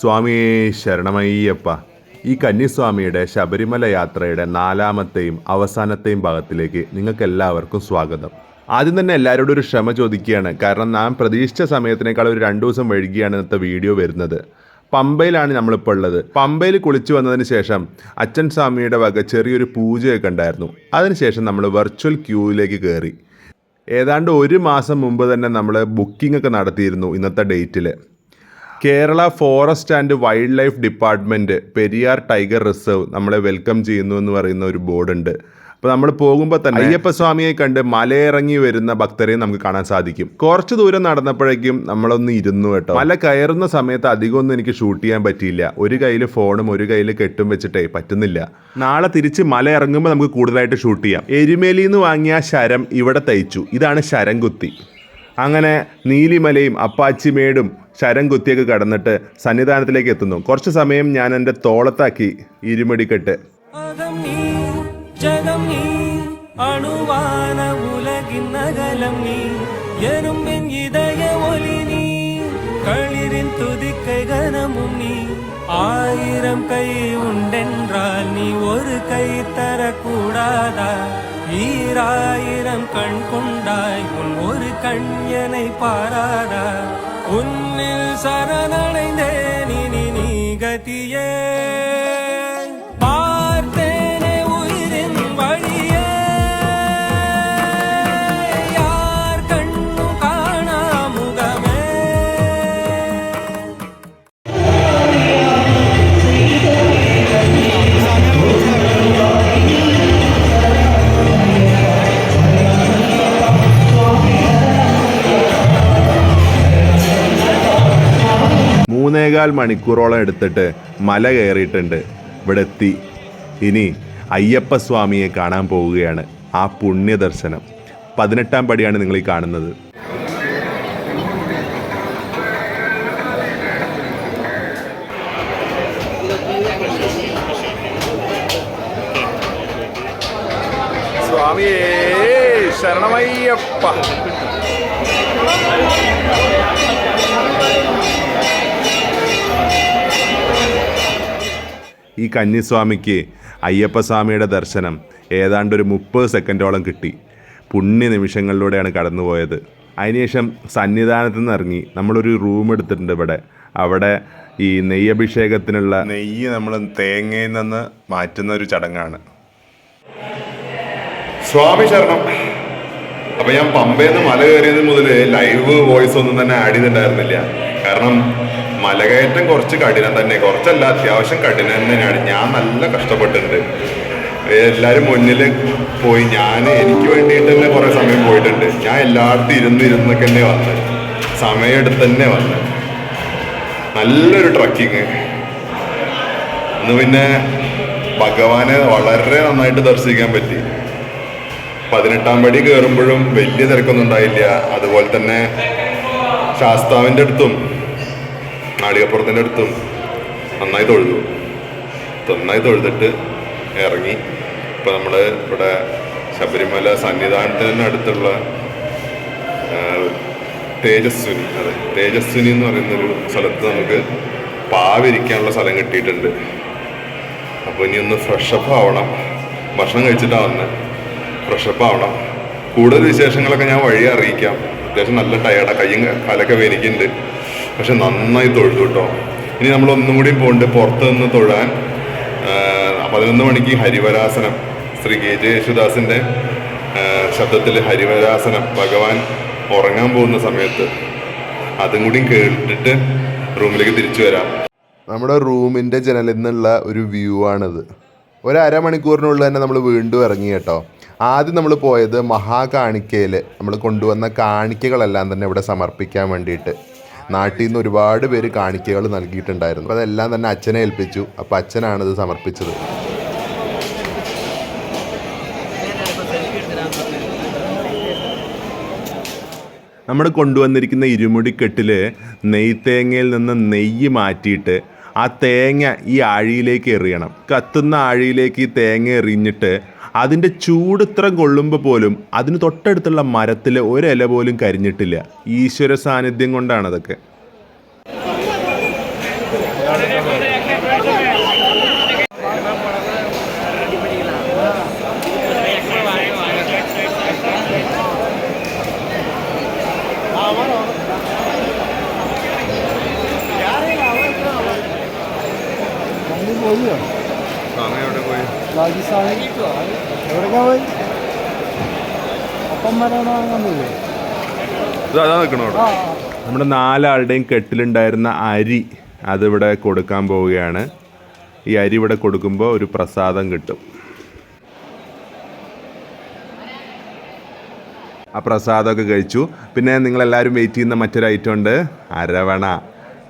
സ്വാമിയേ ശരണമയ്യപ്പ. ഈ കന്നിസ്വാമിയുടെ ശബരിമല യാത്രയുടെ 4ാമത്തെയും അവസാനത്തെയും ഭാഗത്തിലേക്ക് നിങ്ങൾക്ക് എല്ലാവർക്കും സ്വാഗതം. ആദ്യം തന്നെ എല്ലാവരോടും ഒരു ക്ഷമ ചോദിക്കുകയാണ്. കാരണം നാം പ്രതീക്ഷിച്ച സമയത്തിനേക്കാൾ ഒരു 2 ദിവസം വൈകിയാണ് ഇന്നത്തെ വീഡിയോ വരുന്നത്. പമ്പയിലാണ് നമ്മളിപ്പോൾ ഉള്ളത്. പമ്പയിൽ കുളിച്ചു വന്നതിന് ശേഷം അച്ഛൻ സ്വാമിയുടെ വക ചെറിയൊരു പൂജയൊക്കെ ഉണ്ടായിരുന്നു. അതിനുശേഷം നമ്മൾ വെർച്വൽ ക്യൂവിലേക്ക് കയറി. ഏതാണ്ട് 1 മാസം മുമ്പ് തന്നെ നമ്മൾ ബുക്കിംഗ് ഒക്കെ നടത്തിയിരുന്നു. ഇന്നത്തെ ഡേറ്റിൽ Kerala forest and wildlife department Periyar tiger reserve നമ്മളെ വെൽക്കം ചെയ്യുന്നു എന്ന് പറയുന്ന ഒരു ബോർഡുണ്ട്. അപ്പോൾ നമ്മൾ പോകുമ്പോൾ തന്നെ അയ്യപ്പസ്വാമിയെ കണ്ട് മലയിറങ്ങി വരുന്ന ഭക്തരെയും നമുക്ക് കാണാൻ സാധിക്കും. കുറച്ച് ദൂരം നടന്നപ്പോഴേക്കും നമ്മളൊന്ന് ഇരുന്നു കേട്ടോ. മല കയറുന്ന സമയത്ത് അധികമൊന്നും എനിക്ക് ഷൂട്ട് ചെയ്യാൻ പറ്റിയില്ല. ഒരു കയ്യിൽ ഫോണും ഒരു കയ്യിൽ കെട്ടും വെച്ചിട്ടേ പറ്റുന്നില്ല. നാളെ തിരിച്ച് മല ഇറങ്ങുമ്പോൾ നമുക്ക് കൂടുതലായിട്ട് ഷൂട്ട് ചെയ്യാം. എരുമേലിയിൽ നിന്ന് വാങ്ങിയ ശരം ഇവിടെ തയ്ച്ചു. ഇതാണ് ശരം കുത്തി. അങ്ങനെ നീലിമലയും അപ്പാച്ചിമേടും ശരം കുത്തിയൊക്കെ കടന്നിട്ട് സന്നിധാനത്തിലേക്ക് എത്തുന്നു. കുറച്ച് സമയം ഞാൻ എൻ്റെ തോളത്താക്കി ഇരുമടിക്കെട്ട്. அணுவான உலகின் நகலம் நீ எறும்பின் இதய ஒளி நீ களிரின் துதிக்கை கனமும் நீ 1000 கை உண்டென்றால் நீ ஒரு கை தரக்கூடாதா 1000 கண் கொண்டாய் உன் ஒரு கண்யனை பாராதா உன்னில் சரணடைந்தேன் இனி நீ கதியே മണിക്കൂറോളം എടുത്തിട്ട് മല കയറിയിട്ടുണ്ട്. ഇവിടെ എത്തി. ഇനി അയ്യപ്പസ്വാമിയെ കാണാൻ പോവുകയാണ്. ആ പുണ്യദർശനം 18ാം പടിയാണ് നിങ്ങൾ ഈ കാണുന്നത്. സ്വാമിയേ ശരണമയ്യപ്പ. ഈ കന്നിസ്വാമിക്ക് അയ്യപ്പസ്വാമിയുടെ ദർശനം ഏതാണ്ട് ഒരു 30 സെക്കൻഡോളം കിട്ടി. പുണ്യ നിമിഷങ്ങളിലൂടെയാണ് കടന്നുപോയത്. അതിനുശേഷം സന്നിധാനത്ത് നിന്ന് ഇറങ്ങി നമ്മളൊരു റൂം എടുത്തിട്ടുണ്ട് ഇവിടെ. അവിടെ ഈ നെയ്യഭിഷേകത്തിനുള്ള നെയ്യ് നമ്മൾ തേങ്ങയിൽ നിന്ന് മാറ്റുന്ന ഒരു ചടങ്ങാണ്. സ്വാമി ശരണം. അപ്പം ഞാൻ പമ്പയിൽ നിന്ന് മല കയറിയത് മുതൽ ലൈവ് വോയിസ് ഒന്നും തന്നെ ആഡ് ചെയ്തിട്ടുണ്ടായിരുന്നില്ല. കാരണം മലകയറ്റം കുറച്ച് കഠിനം തന്നെ, കുറച്ചല്ല അത്യാവശ്യം കഠിനം തന്നെയാണ്. ഞാൻ നല്ല കഷ്ടപ്പെട്ടിട്ടുണ്ട്. എല്ലാവരും മുന്നിൽ പോയി എനിക്ക് വേണ്ടിയിട്ട് തന്നെ കുറേ സമയം പോയിട്ടുണ്ട്. ഞാൻ എല്ലായിടത്തും ഇരുന്നൊക്കെ തന്നെ വന്ന് സമയമെടുത്ത് തന്നെ വന്ന് നല്ലൊരു ട്രക്കിങ്. ഇന്ന് പിന്നെ ഭഗവാനെ വളരെ നന്നായിട്ട് ദർശിക്കാൻ പറ്റി. 18ാം പടി കയറുമ്പോഴും വലിയ തിരക്കൊന്നും ഉണ്ടായില്ല. അതുപോലെ തന്നെ ശാസ്താവിൻ്റെ അടുത്തും നാളികപ്പുറത്തിൻ്റെ അടുത്തും നന്നായി തൊഴുതിട്ട് ഇറങ്ങി. ഇപ്പോൾ നമ്മൾ ഇവിടെ ശബരിമല സന്നിധാനത്തിന് അടുത്തുള്ള തേജസ്വിനി എന്ന് പറയുന്നൊരു സ്ഥലത്ത് നമുക്ക് പാവിരിക്കാനുള്ള സ്ഥലം കിട്ടിയിട്ടുണ്ട്. അപ്പോൾ ഇനി ഒന്ന് ഫ്രഷപ്പ് ആവണം. ഭക്ഷണം കഴിച്ചിട്ടാണ് വന്നത്. ഫ്രഷപ്പ് ആവണം. കൂടുതൽ വിശേഷങ്ങളൊക്കെ ഞാൻ വഴി അറിയിക്കാം. അത്യാവശ്യം നല്ല ടയർഡാണ്, കയ്യും കാലൊക്കെ വേനിക്കുന്നുണ്ട്. പക്ഷെ നന്നായി തൊഴുതു കേട്ടോ. ഇനി നമ്മൾ ഒന്നും കൂടിയും പോകുന്നുണ്ട് പുറത്ത് നിന്ന് തൊഴാൻ. 11 മണിക്ക് ഹരിവരാസനം, ശ്രീ KJ യേശുദാസിൻ്റെ ശബ്ദത്തിൽ ഹരിവരാസനം ഭഗവാൻ ഉറങ്ങാൻ പോകുന്ന സമയത്ത് അതും കൂടിയും കേട്ടിട്ട് റൂമിലേക്ക് തിരിച്ചു വരാം. നമ്മുടെ റൂമിൻ്റെ ജനലിൽ നിന്നുള്ള ഒരു വ്യൂ ആണിത്. 1/2 മണിക്കൂറിനുള്ളിൽ തന്നെ നമ്മൾ വീണ്ടും ഇറങ്ങി കേട്ടോ. ആദ്യം നമ്മൾ പോയത് മഹാകാണിക്കയിൽ നമ്മൾ കൊണ്ടുവന്ന കാണിക്കകളെല്ലാം തന്നെ ഇവിടെ സമർപ്പിക്കാൻ വേണ്ടിയിട്ട്. നാട്ടിൽ നിന്ന് ഒരുപാട് പേര് കാണിക്കകൾ നൽകിയിട്ടുണ്ടായിരുന്നു. അപ്പോൾ അതെല്ലാം തന്നെ അച്ഛനെ ഏൽപ്പിച്ചു. അപ്പോൾ അച്ഛനാണിത് സമർപ്പിച്ചത്. നമ്മൾ കൊണ്ടുവന്നിരിക്കുന്ന ഇരുമുടിക്കെട്ടിൽ നെയ്ത്തേങ്ങയിൽ നിന്ന് നെയ്യ് മാറ്റിയിട്ട് ആ തേങ്ങ ഈ ആഴിയിലേക്ക് എറിയണം. കത്തുന്ന ആഴിയിലേക്ക് ഈ തേങ്ങ എറിഞ്ഞിട്ട് അതിൻ്റെ ചൂട് ഇത്ര കൊള്ളുമ്പോൾ പോലും അതിന് തൊട്ടടുത്തുള്ള മരത്തിൽ ഒരില പോലും കരിഞ്ഞിട്ടില്ല. ഈശ്വര സാന്നിധ്യം കൊണ്ടാണ് അതൊക്കെ. സ്വാമി എവിടെ പോയി? അതാ നിൽക്കണോ? നമ്മുടെ 4 ആളുടെയും കെട്ടിലുണ്ടായിരുന്ന അരി അതിവിടെ കൊടുക്കാൻ പോവുകയാണ്. ഈ അരി ഇവിടെ കൊടുക്കുമ്പോൾ ഒരു പ്രസാദം കിട്ടും. ആ പ്രസാദമൊക്കെ കഴിച്ചു. പിന്നെ നിങ്ങളെല്ലാവരും വെയിറ്റ് ചെയ്യുന്ന മറ്റൊരു ഐറ്റം ഉണ്ട്, അരവണ.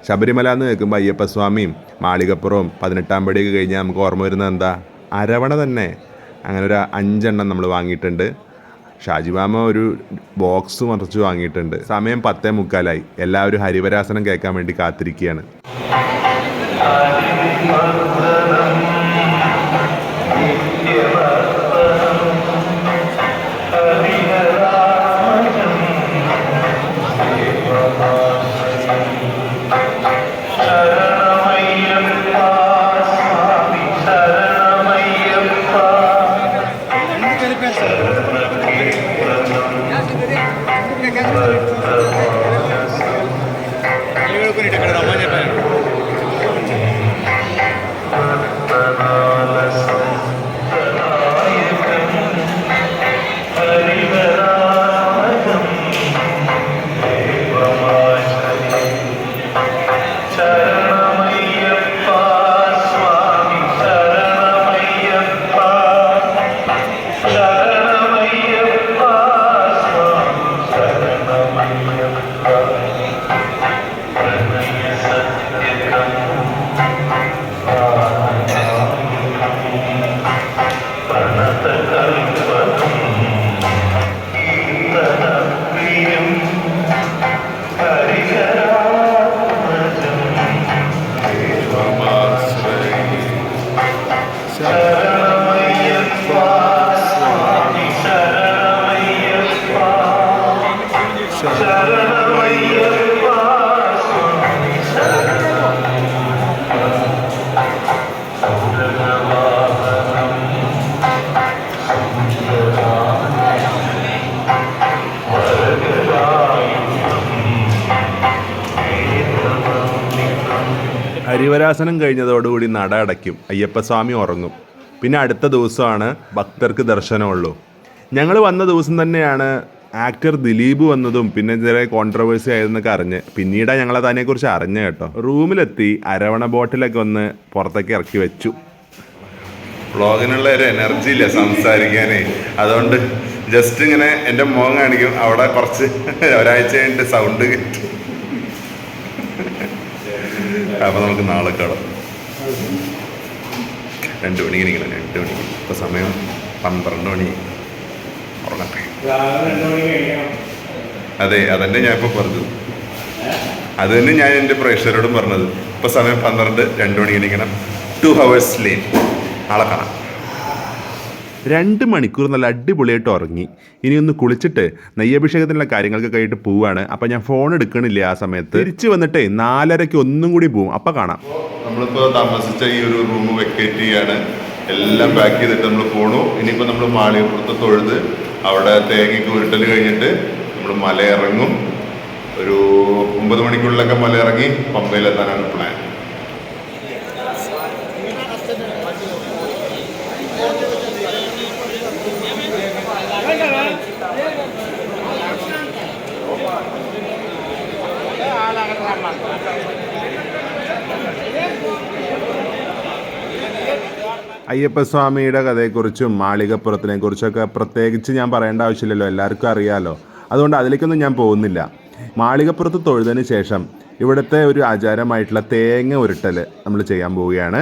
ശബരിമല എന്ന് കേൾക്കുമ്പോൾ അയ്യപ്പസ്വാമിയും മാളികപ്പുറവും 18-ാം പടിയൊക്കെ കഴിഞ്ഞാൽ നമുക്ക് ഓർമ്മ വരുന്നത് എന്താ? അരവണ തന്നെ. അങ്ങനെ ഒരു 5 എണ്ണം നമ്മൾ വാങ്ങിയിട്ടുണ്ട്. ഷാജിമാമ ഒരു ബോക്സ് മറിച്ച് വാങ്ങിയിട്ടുണ്ട്. സമയം 10:45. എല്ലാവരും ഹരിവരാസനം കേൾക്കാൻ വേണ്ടി കാത്തിരിക്കുകയാണ്. ഹരിവരാസനം കഴിഞ്ഞതോടുകൂടി നട അടയ്ക്കും. അയ്യപ്പസ്വാമി ഉറങ്ങും. പിന്നെ അടുത്ത ദിവസമാണ് ഭക്തർക്ക് ദർശനമുള്ളൂ. ഞങ്ങൾ വന്ന ദിവസം തന്നെയാണ് ആക്ടർ ദിലീപ് വന്നതും പിന്നെ ചെറിയ കോൺട്രവേഴ്സി ആയതെന്നൊക്കെ അറിഞ്ഞ്. പിന്നീടാണ് ഞങ്ങളത് അതിനെക്കുറിച്ച് അറിഞ്ഞ കേട്ടോ. റൂമിലെത്തി അരവണ ബോട്ടിലൊക്കെ ഒന്ന് പുറത്തേക്ക് ഇറക്കി വെച്ചു. വ്ളോഗിനുള്ള ഒരു എനർജി ഇല്ല സംസാരിക്കാനേ, അതുകൊണ്ട് ജസ്റ്റ് ഇങ്ങനെ എൻ്റെ മുഖം കാണിക്കും. അവിടെ കുറച്ച് ഒരാഴ്ച കഴിഞ്ഞിട്ട് സൗണ്ട് കിട്ടും. അപ്പോൾ നമുക്ക് നാളെ കാണാം. 2 മണിക്ക് ഇരിക്കണം. 2 മണിക്ക് ഇപ്പോൾ സമയം 12 മണി. ഉറങ്ങട്ടെ. അതെ, അതന്നെ ഞാൻ ഇപ്പോൾ പറഞ്ഞത്. അത് തന്നെ ഞാൻ എൻ്റെ പ്രേക്ഷകരോടും പറഞ്ഞത്. ഇപ്പോൾ സമയം 12, 2 മണിക്ക് ഇരിക്കണം. 2 hours ലേറ്റ്. നാളെ കാണാം. 2 മണിക്കൂർ നല്ല അടിപൊളിയായിട്ട് ഉറങ്ങി. ഇനി ഒന്ന് കുളിച്ചിട്ട് നെയ്യഭിഷേകത്തിനുള്ള കാര്യങ്ങൾക്ക് കഴിഞ്ഞിട്ട് പോവാണ്. അപ്പം ഞാൻ ഫോൺ എടുക്കണില്ല ആ സമയത്ത്. തിരിച്ച് വന്നിട്ടേ 4:30 ഒന്നും കൂടി പോവും. അപ്പം കാണാം. നമ്മളിപ്പോൾ താമസിച്ച ഈ ഒരു റൂം വെക്കേറ്റ് ചെയ്യാണ്. എല്ലാം പാക്ക് ചെയ്തിട്ട് നമ്മൾ പോണു. ഇനിയിപ്പോൾ നമ്മൾ മാളികപ്പുറത്ത് തൊഴുത് അവിടെ തേങ്ങയ്ക്ക് ഉരുട്ടൽ കഴിഞ്ഞിട്ട് നമ്മൾ മല ഇറങ്ങും. ഒരു 9 മണിക്കുള്ളിലൊക്കെ മല ഇറങ്ങി പമ്പയിലെത്താനാണ് പ്ലാൻ. അയ്യപ്പസ്വാമിയുടെ കഥയെക്കുറിച്ചും മാളികപ്പുറത്തിനെ കുറിച്ചൊക്കെ പ്രത്യേകിച്ച് ഞാൻ പറയേണ്ട ആവശ്യമില്ലല്ലോ, എല്ലാവർക്കും അറിയാമല്ലോ. അതുകൊണ്ട് അതിലേക്കൊന്നും ഞാൻ പോകുന്നില്ല. മാളികപ്പുറത്ത് തൊഴുതിന് ശേഷം ഇവിടുത്തെ ഒരു ആചാരമായിട്ടുള്ള തേങ്ങ ഉരുട്ടൽ നമ്മൾ ചെയ്യാൻ പോവുകയാണ്.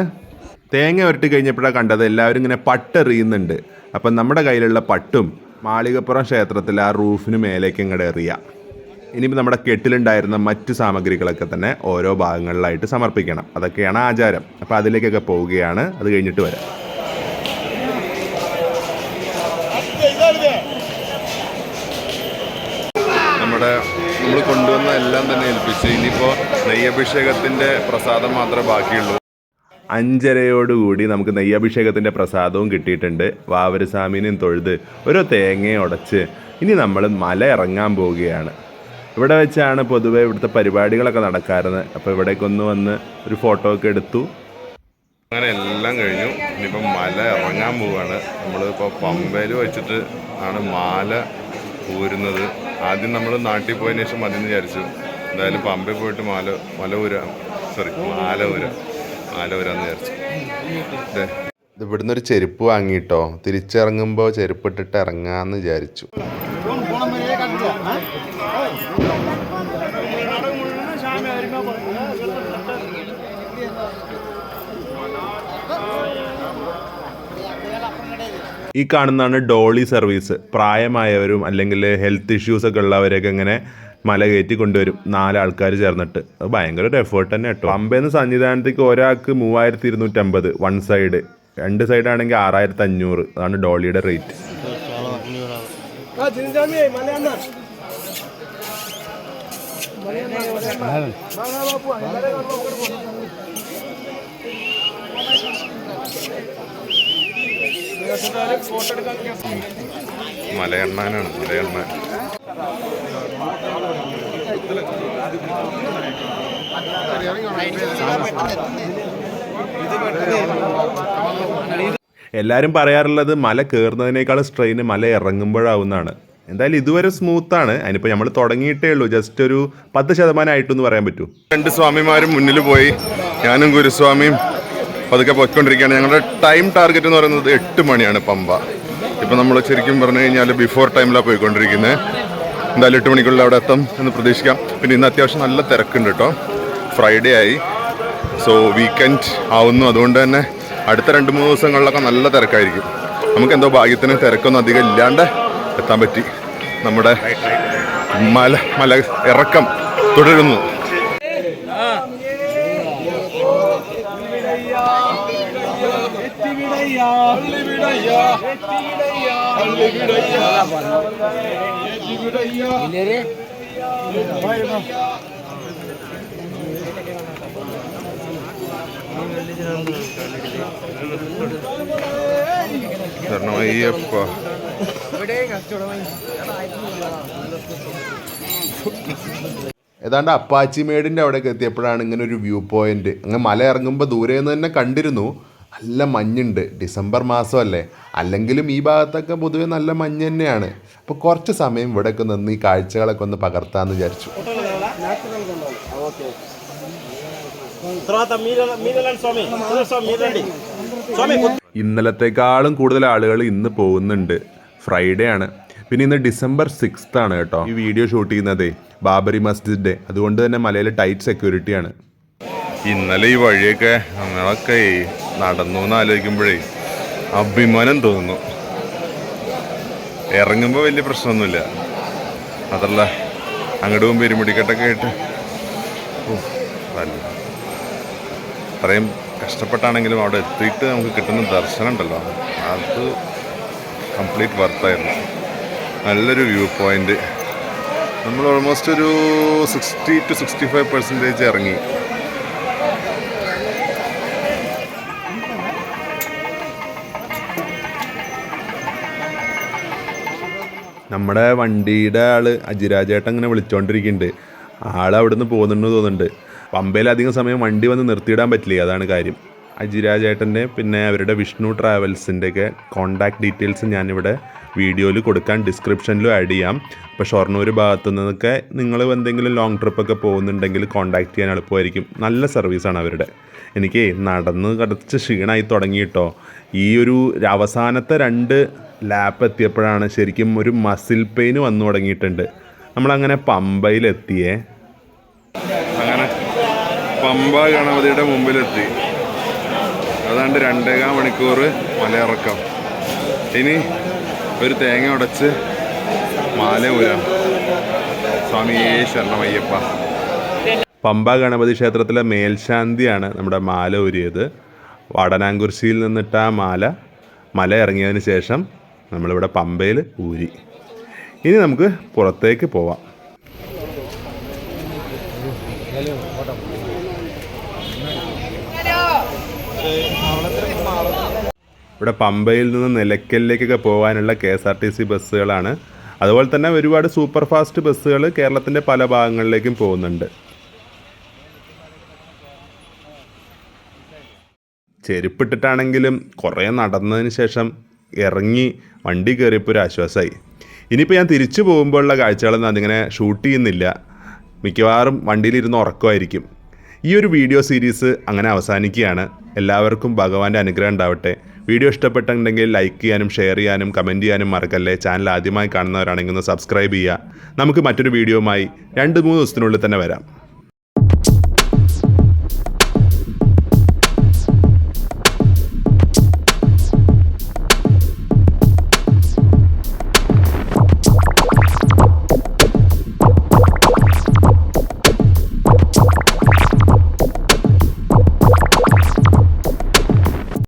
തേങ്ങ ഉരുട്ടി കഴിഞ്ഞപ്പോഴാണ് കണ്ടത് എല്ലാവരും ഇങ്ങനെ പട്ടെറിയുന്നുണ്ട്. അപ്പം നമ്മുടെ കയ്യിലുള്ള പട്ടും മാളികപ്പുറം ക്ഷേത്രത്തിൽ ആ റൂഫിന് മേലേക്ക് ഇങ്ങോട്ട് എറിയാം. ഇനിയിപ്പോൾ നമ്മുടെ കെട്ടിലുണ്ടായിരുന്ന മറ്റു സാമഗ്രികളൊക്കെ തന്നെ ഓരോ ഭാഗങ്ങളിലായിട്ട് സമർപ്പിക്കണം. അതൊക്കെയാണ് ആചാരം. അപ്പോൾ അതിലേക്കൊക്കെ പോവുകയാണ്. അത് കഴിഞ്ഞിട്ട് വരാം. നമ്മൾ കൊണ്ടുവന്ന എല്ലാം തന്നെ ഏൽപ്പിച്ച് ഇനിയിപ്പോൾ നെയ്യഭിഷേകത്തിൻ്റെ പ്രസാദം മാത്രമേ ബാക്കിയുള്ളൂ. 5:30 നമുക്ക് നെയ്യഭിഷേകത്തിൻ്റെ പ്രസാദവും കിട്ടിയിട്ടുണ്ട്. വാവരസ്വാമിനെയും തൊഴുത് ഓരോ തേങ്ങയും ഉടച്ച് ഇനി നമ്മൾ മല ഇറങ്ങാൻ പോവുകയാണ്. ഇവിടെ വെച്ചാണ് പൊതുവെ ഇവിടുത്തെ പരിപാടികളൊക്കെ നടക്കാറുള്ളത്. അപ്പോൾ ഇവിടേക്കൊന്ന് വന്ന് ഒരു ഫോട്ടോ ഒക്കെ എടുത്തു. അങ്ങനെ എല്ലാം കഴിഞ്ഞു. ഇനിയിപ്പം മല ഇറങ്ങാൻ പോവുകയാണ്. നമ്മളിപ്പോൾ പമ്പയിൽ വെച്ചിട്ട് ആണ് മാല ഊരുന്നത്. ആദ്യം നമ്മൾ നാട്ടിൽ പോയതിന് ശേഷം മതി എന്ന് വിചാരിച്ചു. എന്തായാലും പമ്പയിൽ പോയിട്ട് മാല ഊരാന്ന് വിചാരിച്ചു. ഇത് ഇവിടുന്ന് ഒരു ചെരുപ്പ് വാങ്ങിയിട്ടോ. തിരിച്ചിറങ്ങുമ്പോൾ ചെരുപ്പിട്ടിട്ട് ഇറങ്ങാമെന്ന് വിചാരിച്ചു. ഈ കാണുന്നതാണ് ഡോളി സർവീസ്. പ്രായമായവരും അല്ലെങ്കിൽ ഹെൽത്ത് ഇഷ്യൂസ് ഒക്കെ ഉള്ളവരെയൊക്കെ ഇങ്ങനെ മല കയറ്റി കൊണ്ടുവരും 4 ആൾക്കാർ ചേർന്നിട്ട്. അത് ഭയങ്കര ഒരു എഫേർട്ട് തന്നെ കേട്ടോ. പമ്പേന്ന് സന്നിധാനത്തേക്ക് ഒരാൾക്ക് 3250 വൺ സൈഡ്, 2 സൈഡാണെങ്കിൽ 6500. അതാണ് ഡോളിയുടെ റേറ്റ്. മലയണ്ണാനാണ്, മലയണ്ണാൻ. എല്ലാവരും പറയാറുള്ളത് മല കയറുന്നതിനേക്കാൾ സ്ട്രെയിൻ മല ഇറങ്ങുമ്പോഴാവുന്നതാണ്. എന്തായാലും ഇതുവരെ സ്മൂത്താണ്. അതിനിപ്പോൾ നമ്മൾ തുടങ്ങിയിട്ടേ ഉള്ളൂ. ജസ്റ്റ് ഒരു 10% ആയിട്ടെന്ന് പറയാൻ പറ്റൂ. 2 സ്വാമിമാരും മുന്നിൽ പോയി, ഞാനും ഗുരുസ്വാമിയും പതുക്കെ പോയിക്കൊണ്ടിരിക്കുകയാണ്. ഞങ്ങളുടെ ടൈം ടാർഗറ്റ് എന്ന് പറയുന്നത് 8 മണിയാണ് പമ്പ. ഇപ്പം നമ്മൾ ശരിക്കും പറഞ്ഞു കഴിഞ്ഞാൽ ബിഫോർ ടൈമിലാണ് പോയിക്കൊണ്ടിരിക്കുന്നത്. എന്തായാലും 8 മണിക്കുള്ളിൽ അവിടെ എത്താം എന്ന് പ്രതീക്ഷിക്കാം. പിന്നെ ഇന്ന് അത്യാവശ്യം നല്ല തിരക്കുണ്ട് കേട്ടോ. ഫ്രൈഡേ ആയി, സോ വീക്കെൻഡ് ആവുന്നു. അതുകൊണ്ട് തന്നെ അടുത്ത 2-3 ദിവസങ്ങളിലൊക്കെ നല്ല തിരക്കായിരിക്കും. നമുക്ക് എന്തോ ഭാഗ്യത്തിന് തിരക്കൊന്നും അധികം ഇല്ലാണ്ട് എത്താൻ പറ്റി. നമ്മുടെ മല ഇറക്കം തുടരുന്നു. അയ്യപ്പ, ഏതാണ്ട് അപ്പാച്ചിമേടിൻ്റെ അവിടേക്ക് എത്തിയപ്പോഴാണ് ഇങ്ങനെ ഒരു വ്യൂ പോയിന്റ്. അങ്ങനെ മല ഇറങ്ങുമ്പോൾ ദൂരെ നിന്ന് തന്നെ കണ്ടിരുന്നു. നല്ല മഞ്ഞുണ്ട്. ഡിസംബർ മാസമല്ലേ, അല്ലെങ്കിലും ഈ ഭാഗത്തൊക്കെ പൊതുവെ നല്ല മഞ്ഞ് തന്നെയാണ്. അപ്പോൾ കുറച്ച് സമയം ഇവിടെയൊക്കെ നിന്ന് ഈ കാഴ്ചകളൊക്കെ ഒന്ന് പകർത്താമെന്ന് വിചാരിച്ചു. ഇന്നലത്തെക്കാളും കൂടുതൽ ആളുകൾ ഇന്ന് പോകുന്നുണ്ട്. ഫ്രൈഡേ ആണ്. പിന്നെ ഇന്ന് December 6th ആണ് കേട്ടോ. ഈ വീഡിയോ ഷൂട്ട് ചെയ്യുന്നതേ ബാബറി മസ്ജിദ്. അതുകൊണ്ട് തന്നെ മലയിൽ ടൈറ്റ് സെക്യൂരിറ്റിയാണ്. ഇന്നലെ ഈ വഴിയൊക്കെ നമ്മളൊക്കെ നടന്നു എന്ന് ആലോചിക്കുമ്പോഴേ അഭിമാനം തോന്നുന്നു. ഇറങ്ങുമ്പോൾ വലിയ പ്രശ്നമൊന്നുമില്ല. അതല്ല അങ്ങോട്ട് പോകുമ്പോൾ ഇരുമുടിക്കെട്ടൊക്കെ ആയിട്ട് അത്രയും കഷ്ടപ്പെട്ടാണെങ്കിലും അവിടെ എത്തിയിട്ട് നമുക്ക് കിട്ടുന്ന ദർശനം ഉണ്ടല്ലോ, അത് കംപ്ലീറ്റ് വർത്തായിരുന്നു. നല്ലൊരു വ്യൂ പോയിന്റ്. നമ്മൾ ഓൾമോസ്റ്റ് ഒരു 60 to 65% ഇറങ്ങി. നമ്മുടെ വണ്ടിയുടെ ആള് അജിരാജേട്ടൻ ഇങ്ങനെ വിളിച്ചോണ്ടിരിക്കുന്നുണ്ട്. ആളവിടുന്ന് പോകുന്നുണ്ട് തോന്നുന്നുണ്ട്. പമ്പയിൽ അധികം സമയം വണ്ടി വന്ന് നിർത്തിയിടാൻ പറ്റില്ല, അതാണ് കാര്യം. അജിരാജേട്ടൻ്റെ പിന്നെ അവരുടെ വിഷ്ണു ട്രാവൽസിൻ്റെയൊക്കെ കോൺടാക്ട് ഡീറ്റെയിൽസ് ഞാനിവിടെ വീഡിയോയിൽ കൊടുക്കാൻ, ഡിസ്ക്രിപ്ഷനിലും ആഡ് ചെയ്യാം. അപ്പോൾ ഷൊർണൂർ ഭാഗത്തു നിന്നൊക്കെ നിങ്ങൾ എന്തെങ്കിലും ലോങ് ട്രിപ്പൊക്കെ പോകുന്നുണ്ടെങ്കിൽ കോൺടാക്ട് ചെയ്യാൻ എളുപ്പമായിരിക്കും. നല്ല സർവീസാണ് അവരുടെ. എനിക്ക് നടന്ന് കടച്ച് ക്ഷീണമായി തുടങ്ങിയിട്ടോ. ഈ ഒരു അവസാനത്തെ 2 ലാപ്പ് എത്തിയപ്പോഴാണ് ശരിക്കും ഒരു മസിൽ പെയിൻ വന്നു തുടങ്ങിയിട്ടുണ്ട്. നമ്മളങ്ങനെ പമ്പയിലെത്തിയേ. അങ്ങനെ പമ്പ ഗണപതിയുടെ മുമ്പിലെത്തി. അതാണ്ട് 2.25 മണിക്കൂർ മലയിറക്കം. ഇനി ഒരു തേങ്ങ ഉടച്ച് മാല ഊരാം. സ്വാമിയേ ശരണമയ്യപ്പ. പമ്പ ഗണപതി ക്ഷേത്രത്തിലെ മേൽശാന്തിയാണ് നമ്മുടെ മാല ഊരിയത്. വടനാംകുരിശിയിൽ നിന്നിട്ട് ആ മല ഇറങ്ങിയതിന് ശേഷം നമ്മളിവിടെ പമ്പയിൽ ഊരി. ഇനി നമുക്ക് പുറത്തേക്ക് പോവാം. ഇവിടെ പമ്പയിൽ നിന്ന് നിലയ്ക്കലിലേക്കൊക്കെ പോകാനുള്ള KSRTC ബസ്സുകളാണ്. അതുപോലെ തന്നെ ഒരുപാട് സൂപ്പർ ഫാസ്റ്റ് ബസ്സുകൾ കേരളത്തിൻ്റെ പല ഭാഗങ്ങളിലേക്കും പോകുന്നുണ്ട്. ചെരുപ്പിട്ടിട്ടാണെങ്കിലും കുറേ നടന്നതിന് ശേഷം ഇറങ്ങി വണ്ടി കയറിയപ്പോൾ ഒരു ആശ്വാസമായി. ഇനിയിപ്പോൾ ഞാൻ തിരിച്ചു പോകുമ്പോഴുള്ള കാഴ്ചകളൊന്നും അതിങ്ങനെ ഷൂട്ട് ചെയ്യുന്നില്ല. മിക്കവാറും വണ്ടിയിലിരുന്ന് ഉറക്കമായിരിക്കും. ഈ ഒരു വീഡിയോ സീരീസ് അങ്ങനെ അവസാനിക്കുകയാണ്. എല്ലാവർക്കും ഭഗവാന്റെ അനുഗ്രഹം ഉണ്ടാവട്ടെ. വീഡിയോ ഇഷ്ടപ്പെട്ടിട്ടുണ്ടെങ്കിൽ ലൈക്ക് ചെയ്യാനും ഷെയർ ചെയ്യാനും കമൻറ്റ് ചെയ്യാനും മറക്കല്ലേ. ചാനൽ ആദ്യമായി കാണുന്നവരാണെങ്കിൽ ഒന്ന് സബ്സ്ക്രൈബ് ചെയ്യുക. നമുക്ക് മറ്റൊരു വീഡിയോയുമായി 2-3 ദിവസത്തിനുള്ളിൽ തന്നെ വരാം.